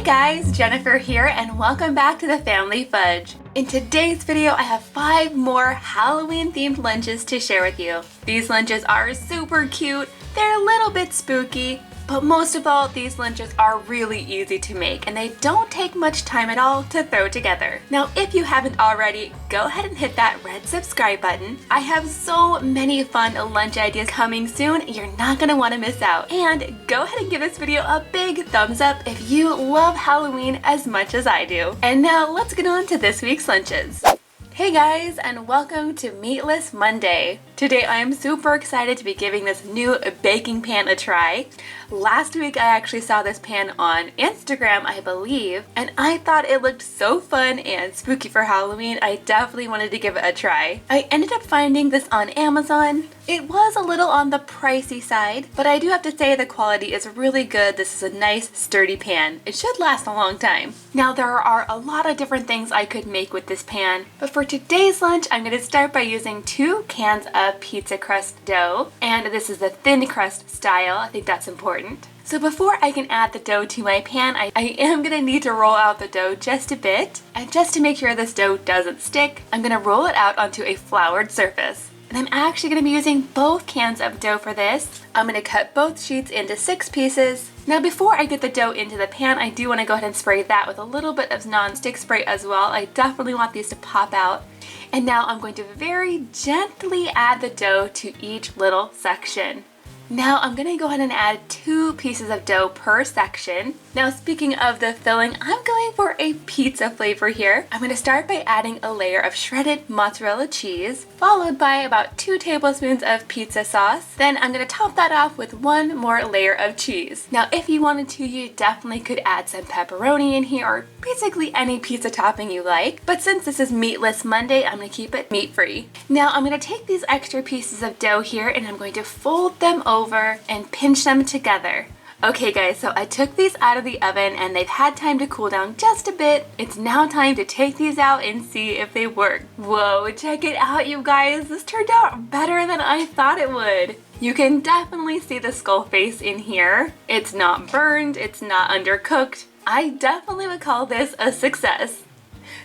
guys, Jennifer here and welcome back to the Family Fudge. In today's video, I have 5 more Halloween themed lunches to share with you. These lunches are super cute, they're a little bit spooky, but most of all, these lunches are really easy to make and they don't take much time at all to throw together. Now, if you haven't already, go ahead and hit that red subscribe button. I have so many fun lunch ideas coming soon, you're not gonna wanna miss out. And go ahead and give this video a big thumbs up if you love Halloween as much as I do. And now let's get on to this week's lunches. Hey guys, and welcome to Meatless Monday. Today I am super excited to be giving this new baking pan a try. Last week I actually saw this pan on Instagram, I believe, and I thought it looked so fun and spooky for Halloween, I definitely wanted to give it a try. I ended up finding this on Amazon. It was a little on the pricey side, but I do have to say the quality is really good. This is a nice sturdy pan. It should last a long time. Now there are a lot of different things I could make with this pan, but for today's lunch I'm going to start by using 2 cans of pizza crust dough, and this is the thin crust style. I think that's important. So before I can add the dough to my pan, I am going to need to roll out the dough just a bit, and just to make sure this dough doesn't stick, I'm going to roll it out onto a floured surface. And I'm actually going to be using both cans of dough for this. I'm going to cut both sheets into 6 pieces. Now before I get the dough into the pan, I do want to go ahead and spray that with a little bit of non-stick spray as well. I definitely want these to pop out. And now I'm going to very gently add the dough to each little section. Now I'm going to go ahead and add 2 pieces of dough per section. Now speaking of the filling, I'm going for a pizza flavor here. I'm going to start by adding a layer of shredded mozzarella cheese, followed by about 2 tablespoons of pizza sauce. Then I'm going to top that off with 1 more layer of cheese. Now if you wanted to, you definitely could add some pepperoni in here or basically any pizza topping you like. But since this is Meatless Monday, I'm going to keep it meat-free. Now I'm going to take these extra pieces of dough here and I'm going to fold them over and pinch them together. Okay guys, so I took these out of the oven and they've had time to cool down just a bit. It's now time to take these out and see if they work. Whoa, check it out you guys. This turned out better than I thought it would. You can definitely see the skull face in here. It's not burned, it's not undercooked. I definitely would call this a success.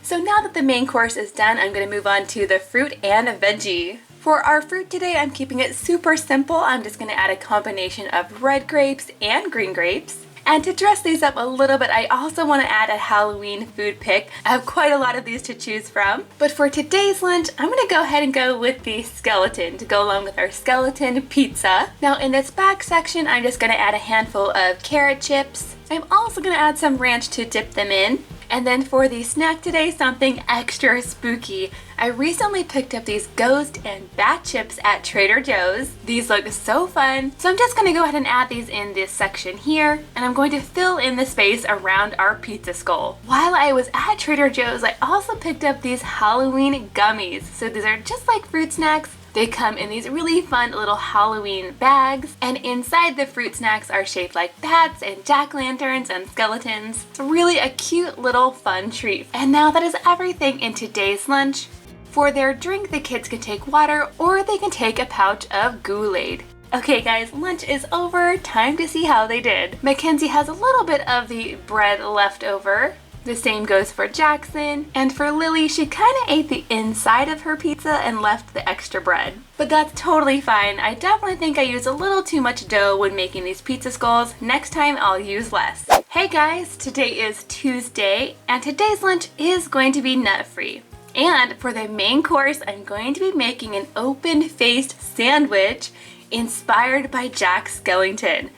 So now that the main course is done, I'm going to move on to the fruit and veggie. For our fruit today, I'm keeping it super simple. I'm just going to add a combination of red grapes and green grapes. And to dress these up a little bit, I also want to add a Halloween food pick. I have quite a lot of these to choose from. But for today's lunch, I'm going to go ahead and go with the skeleton to go along with our skeleton pizza. Now in this back section, I'm just going to add a handful of carrot chips. I'm also going to add some ranch to dip them in. And then for the snack today, something extra spooky. I recently picked up these ghost and bat chips at Trader Joe's. These look so fun. So I'm just going to go ahead and add these in this section here. And I'm going to fill in the space around our pizza skull. While I was at Trader Joe's, I also picked up these Halloween gummies. So these are just like fruit snacks. They come in these really fun little Halloween bags, and inside the fruit snacks are shaped like bats and jack-o'-lanterns and skeletons. It's really a cute little fun treat. And now that is everything in today's lunch. For their drink, the kids can take water or they can take a pouch of Kool-Aid. Okay guys, lunch is over. Time to see how they did. Mackenzie has a little bit of the bread left over. The same goes for Jackson, and for Lily, she kind of ate the inside of her pizza and left the extra bread. But that's totally fine. I definitely think I used a little too much dough when making these pizza skulls. Next time I'll use less. Hey guys, today is Tuesday, and today's lunch is going to be nut-free. And for the main course, I'm going to be making an open-faced sandwich inspired by Jack Skellington.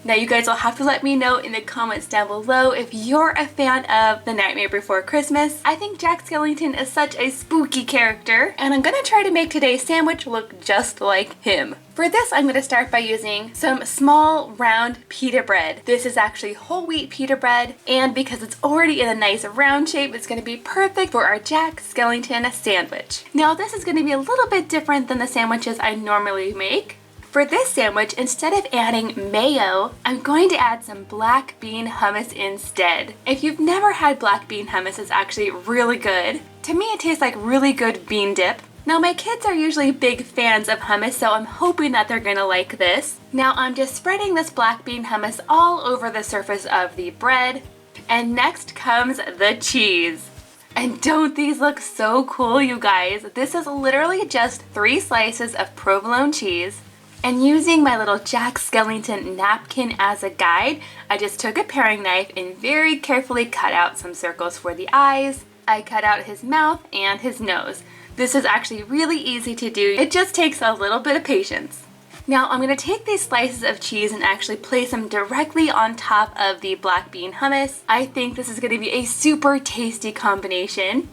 Now you guys will have to let me know in the comments down below if you're a fan of The Nightmare Before Christmas. I think Jack Skellington is such a spooky character, and I'm gonna try to make today's sandwich look just like him. For this, I'm gonna start by using some small round pita bread. This is actually whole wheat pita bread, and because it's already in a nice round shape, it's gonna be perfect for our Jack Skellington sandwich. Now this is gonna be a little bit different than the sandwiches I normally make. For this sandwich, instead of adding mayo, I'm going to add some black bean hummus instead. If you've never had black bean hummus, it's actually really good. To me, it tastes like really good bean dip. Now my kids are usually big fans of hummus, so I'm hoping that they're gonna like this. Now I'm just spreading this black bean hummus all over the surface of the bread. And next comes the cheese. And don't these look so cool, you guys? This is literally just 3 slices of provolone cheese. And using my little Jack Skellington napkin as a guide, I just took a paring knife and very carefully cut out some circles for the eyes. I cut out his mouth and his nose. This is actually really easy to do. It just takes a little bit of patience. Now I'm going to take these slices of cheese and actually place them directly on top of the black bean hummus. I think this is going to be a super tasty combination.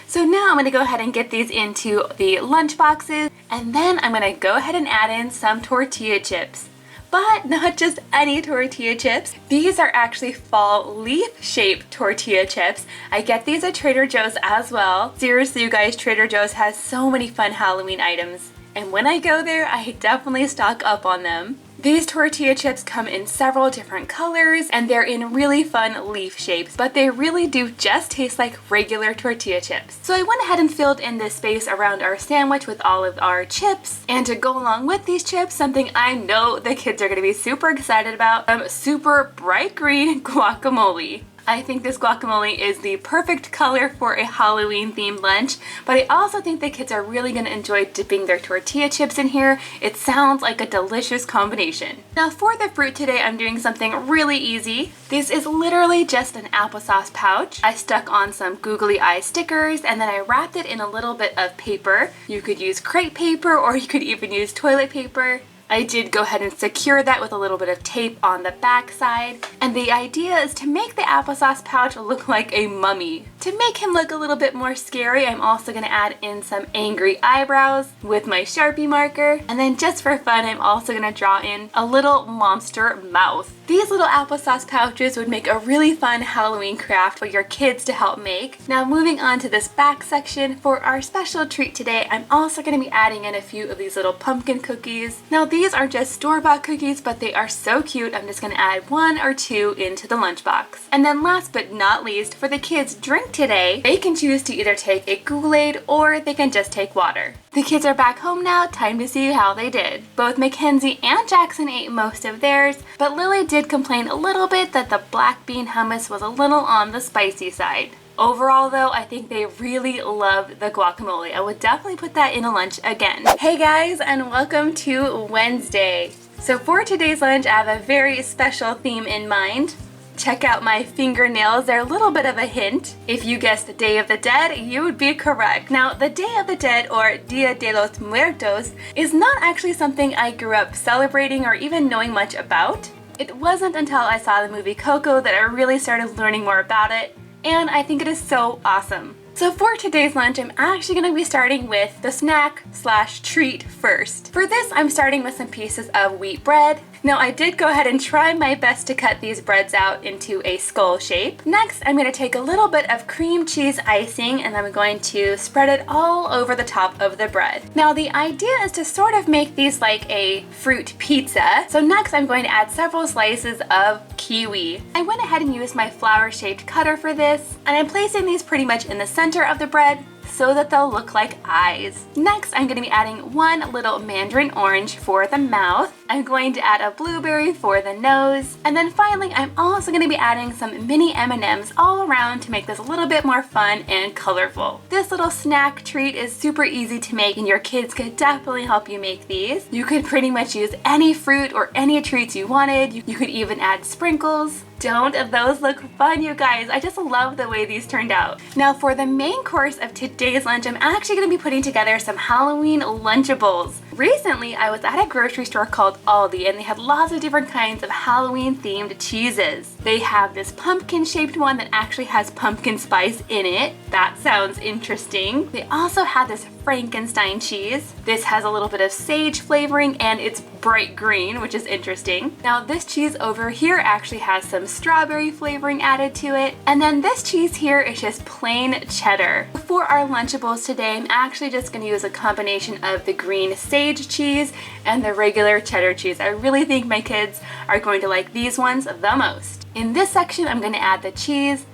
So now I'm going to go ahead and get these into the lunch boxes, and then I'm going to go ahead and add in some tortilla chips. But not just any tortilla chips. These are actually fall leaf-shaped tortilla chips. I get these at Trader Joe's as well. Seriously, you guys, Trader Joe's has so many fun Halloween items. And when I go there, I definitely stock up on them. These tortilla chips come in several different colors, and they're in really fun leaf shapes, but they really do just taste like regular tortilla chips. So I went ahead and filled in this space around our sandwich with all of our chips. And to go along with these chips, something I know the kids are going to be super excited about, super bright green guacamole. I think this guacamole is the perfect color for a Halloween themed lunch, but I also think the kids are really going to enjoy dipping their tortilla chips in here. It sounds like a delicious combination. Now for the fruit today, I'm doing something really easy. This is literally just an applesauce pouch. I stuck on some googly eye stickers and then I wrapped it in a little bit of paper. You could use crepe paper or you could even use toilet paper. I did go ahead and secure that with a little bit of tape on the back side. And the idea is to make the applesauce pouch look like a mummy. To make him look a little bit more scary, I'm also going to add in some angry eyebrows with my Sharpie marker. And then just for fun, I'm also going to draw in a little monster mouth. These little applesauce pouches would make a really fun Halloween craft for your kids to help make. Now moving on to this back section, for our special treat today, I'm also going to be adding in a few of these little pumpkin cookies. Now these are just store-bought cookies, but they are so cute. I'm just going to add 1 or 2 into the lunchbox. And then last but not least, for the kids' drink today, they can choose to either take a Kool-Aid or they can just take water. The kids are back home now, time to see how they did. Both Mackenzie and Jackson ate most of theirs, but Lily did complain a little bit that the black bean hummus was a little on the spicy side. Overall though, I think they really love the guacamole. I would definitely put that in a lunch again. Hey guys, and welcome to Wednesday. So for today's lunch, I have a very special theme in mind. Check out my fingernails, they're a little bit of a hint. If you guessed the Day of the Dead, you would be correct. Now, the Day of the Dead, or Dia de los Muertos, is not actually something I grew up celebrating or even knowing much about. It wasn't until I saw the movie Coco that I really started learning more about it, and I think it is so awesome. So for today's lunch, I'm actually going to be starting with the snack/treat first. For this, I'm starting with some pieces of wheat bread. Now I did go ahead and try my best to cut these breads out into a skull shape. Next, I'm going to take a little bit of cream cheese icing and I'm going to spread it all over the top of the bread. Now the idea is to sort of make these like a fruit pizza. So next I'm going to add several slices of kiwi. I went ahead and used my flower-shaped cutter for this, and I'm placing these pretty much in the center of the bread so that they'll look like eyes. Next, I'm going to be adding 1 little mandarin orange for the mouth. I'm going to add a blueberry for the nose. And then finally, I'm also going to be adding some mini M&Ms all around to make this a little bit more fun and colorful. This little snack treat is super easy to make and your kids could definitely help you make these. You could pretty much use any fruit or any treats you wanted. You could even add sprinkles. Don't those look fun, you guys? I just love the way these turned out. Now for the main course of today's lunch, I'm actually going to be putting together some Halloween Lunchables. Recently, I was at a grocery store called Aldi and they had lots of different kinds of Halloween themed cheeses. They have this pumpkin shaped one that actually has pumpkin spice in it. That sounds interesting. They also have this Frankenstein cheese. This has a little bit of sage flavoring and it's bright green, which is interesting. Now this cheese over here actually has some strawberry flavoring added to it. And then this cheese here is just plain cheddar. For our Lunchables today, I'm actually just going to use a combination of the green sage cheese and the regular cheddar cheese. I really think my kids are going to like these ones the most. In this section, I'm going to add the cheese,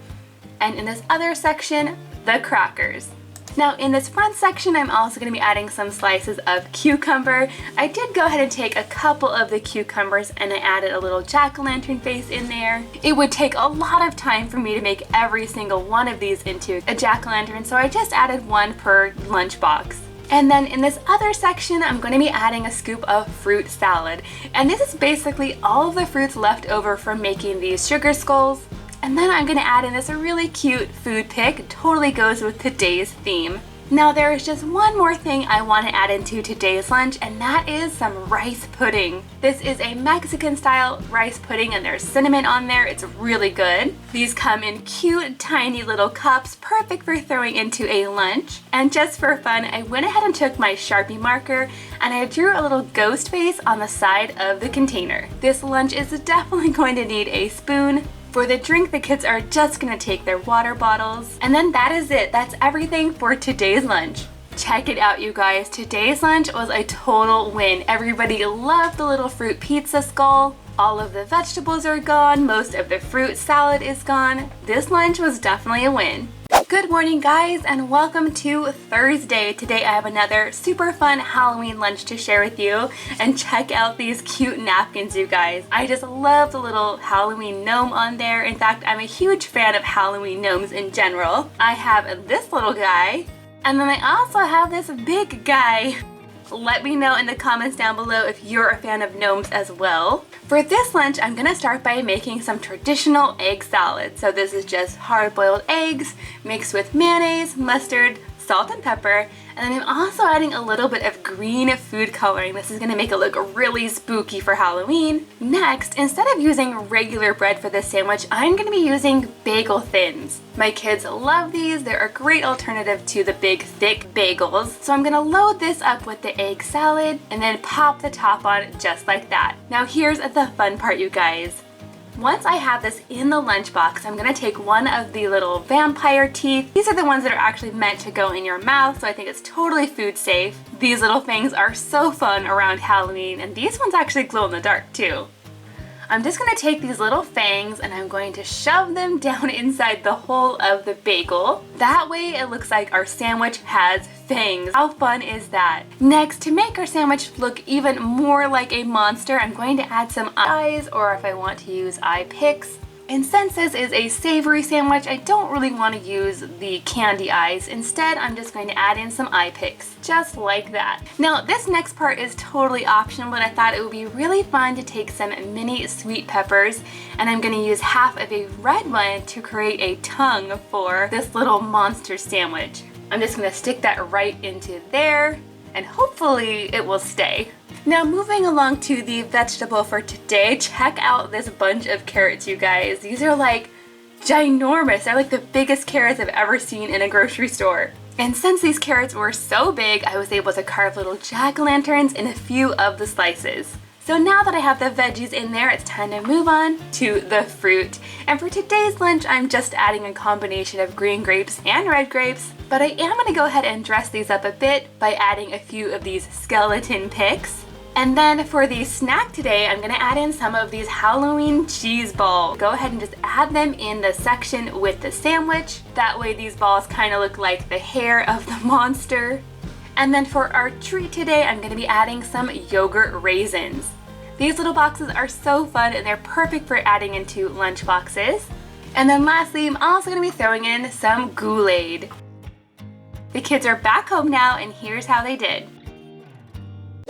and in this other section, the crackers. Now in this front section, I'm also going to be adding some slices of cucumber. I did go ahead and take a couple of the cucumbers and I added a little jack-o'-lantern face in there. It would take a lot of time for me to make every single one of these into a jack-o'-lantern, so I just added one per lunchbox. And then in this other section, I'm going to be adding a scoop of fruit salad. And this is basically all of the fruits left over from making these sugar skulls. And then I'm going to add in this really cute food pic. It totally goes with today's theme. Now there is just one more thing I want to add into today's lunch, and that is some rice pudding. This is a Mexican style rice pudding and there's cinnamon on there. It's really good. These come in cute tiny little cups, perfect for throwing into a lunch. And just for fun, I went ahead and took my Sharpie marker and I drew a little ghost face on the side of the container. This lunch is definitely going to need a spoon. For the drink, the kids are just gonna take their water bottles. And then that is it. That's everything for today's lunch. Check it out, you guys. Today's lunch was a total win. Everybody loved the little fruit pizza skull. All of the vegetables are gone. Most of the fruit salad is gone. This lunch was definitely a win. Good morning, guys, and welcome to Thursday. Today I have another super fun Halloween lunch to share with you. And check out these cute napkins, you guys. I just love the little Halloween gnome on there. In fact, I'm a huge fan of Halloween gnomes in general. I have this little guy, and then I also have this big guy. Let me know in the comments down below if you're a fan of gnomes as well. For this lunch, I'm gonna start by making some traditional egg salad. So this is just hard-boiled eggs mixed with mayonnaise, mustard, salt and pepper, and then I'm also adding a little bit of green food coloring. This is gonna make it look really spooky for Halloween. Next, instead of using regular bread for this sandwich, I'm gonna be using bagel thins. My kids love these. They're a great alternative to the big, thick bagels. So I'm gonna load this up with the egg salad and then pop the top on just like that. Now here's the fun part, you guys. Once I have this in the lunchbox, I'm gonna take one of the little vampire teeth. These are the ones that are actually meant to go in your mouth, so I think it's totally food safe. These little things are so fun around Halloween, and these ones actually glow in the dark too. I'm just gonna take these little fangs and I'm going to shove them down inside the hole of the bagel. That way it looks like our sandwich has fangs. How fun is that? Next, to make our sandwich look even more like a monster, I'm going to add some eyes, or if I want to use eye picks. And since this is a savory sandwich, I don't really want to use the candy eyes. Instead, I'm just going to add in some eye picks, just like that. Now, this next part is totally optional, but I thought it would be really fun to take some mini sweet peppers, and I'm going to use half of a red one to create a tongue for this little monster sandwich. I'm just going to stick that right into there, and hopefully it will stay. Now moving along to the vegetable for today, check out this bunch of carrots, you guys. These are like ginormous. They're like the biggest carrots I've ever seen in a grocery store. And since these carrots were so big, I was able to carve little jack-o'-lanterns in a few of the slices. So now that I have the veggies in there, it's time to move on to the fruit. And for today's lunch, I'm just adding a combination of green grapes and red grapes. But I am going to go ahead and dress these up a bit by adding a few of these skeleton picks. And then for the snack today, I'm going to add in some of these Halloween cheese balls. Go ahead and just add them in the section with the sandwich. That way these balls kind of look like the hair of the monster. And then for our treat today, I'm going to be adding some yogurt raisins. These little boxes are so fun and they're perfect for adding into lunch boxes. And then lastly, I'm also going to be throwing in some Kool-Aid. The kids are back home now and here's how they did.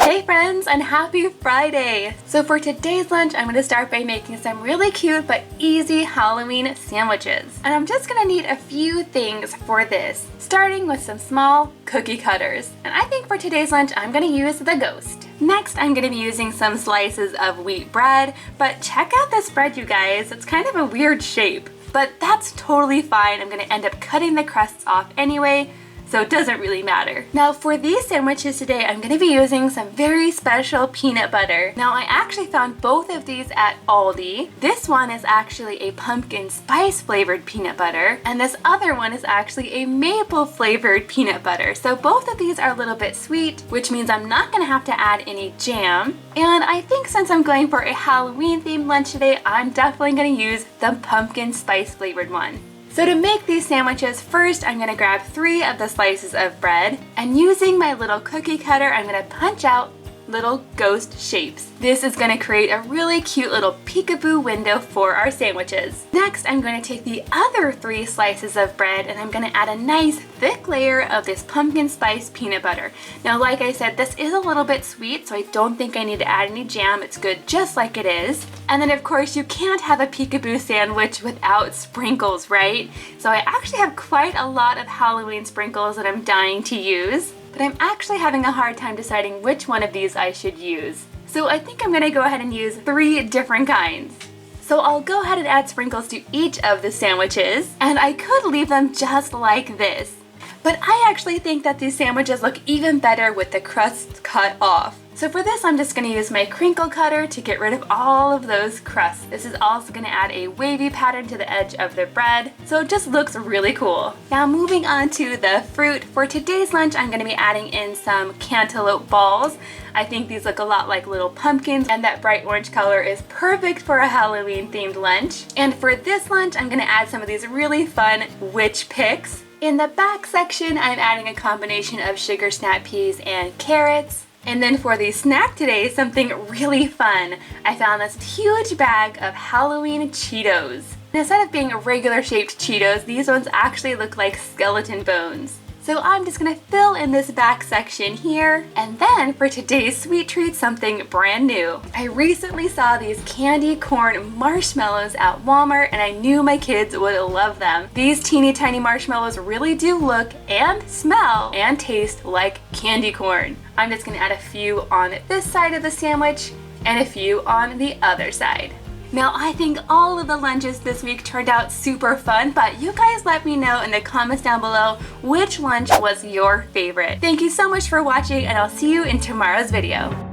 Hey friends, and happy Friday! So for today's lunch, I'm going to start by making some really cute but easy Halloween sandwiches. And I'm just going to need a few things for this, starting with some small cookie cutters. And I think for today's lunch, I'm going to use the ghost. Next, I'm going to be using some slices of wheat bread, but check out this bread, you guys. It's kind of a weird shape, but that's totally fine. I'm going to end up cutting the crusts off anyway, so it doesn't really matter. Now for these sandwiches today, I'm going to be using some very special peanut butter. Now I actually found both of these at Aldi. This one is actually a pumpkin spice flavored peanut butter, and this other one is actually a maple flavored peanut butter. So both of these are a little bit sweet, which means I'm not going to have to add any jam. And I think since I'm going for a Halloween themed lunch today, I'm definitely going to use the pumpkin spice flavored one. So to make these sandwiches, first I'm going to grab 3 of the slices of bread, and using my little cookie cutter, I'm going to punch out little ghost shapes. This is going to create a really cute little peekaboo window for our sandwiches. Next, I'm going to take the other 3 slices of bread and I'm going to add a nice thick layer of this pumpkin spice peanut butter. Now, like I said, this is a little bit sweet, so I don't think I need to add any jam. It's good just like it is. And then of course, you can't have a peekaboo sandwich without sprinkles, right? So I actually have quite a lot of Halloween sprinkles that I'm dying to use. But I'm actually having a hard time deciding which one of these I should use. So I think I'm going to go ahead and use 3 different kinds. So I'll go ahead and add sprinkles to each of the sandwiches, and I could leave them just like this. But I actually think that these sandwiches look even better with the crust cut off. So for this, I'm just going to use my crinkle cutter to get rid of all of those crusts. This is also going to add a wavy pattern to the edge of the bread, so it just looks really cool. Now moving on to the fruit. For today's lunch, I'm going to be adding in some cantaloupe balls. I think these look a lot like little pumpkins, and that bright orange color is perfect for a Halloween themed lunch. And for this lunch, I'm going to add some of these really fun witch picks. In the back section, I'm adding a combination of sugar snap peas and carrots. And then for the snack today, something really fun. I found this huge bag of Halloween Cheetos. And instead of being regular shaped Cheetos, these ones actually look like skeleton bones. So I'm just gonna fill in this back section here. And then for today's sweet treat, something brand new. I recently saw these candy corn marshmallows at Walmart and I knew my kids would love them. These teeny tiny marshmallows really do look and smell and taste like candy corn. I'm just gonna add a few on this side of the sandwich and a few on the other side. Now, I think all of the lunches this week turned out super fun, but you guys let me know in the comments down below which lunch was your favorite. Thank you so much for watching, and I'll see you in tomorrow's video.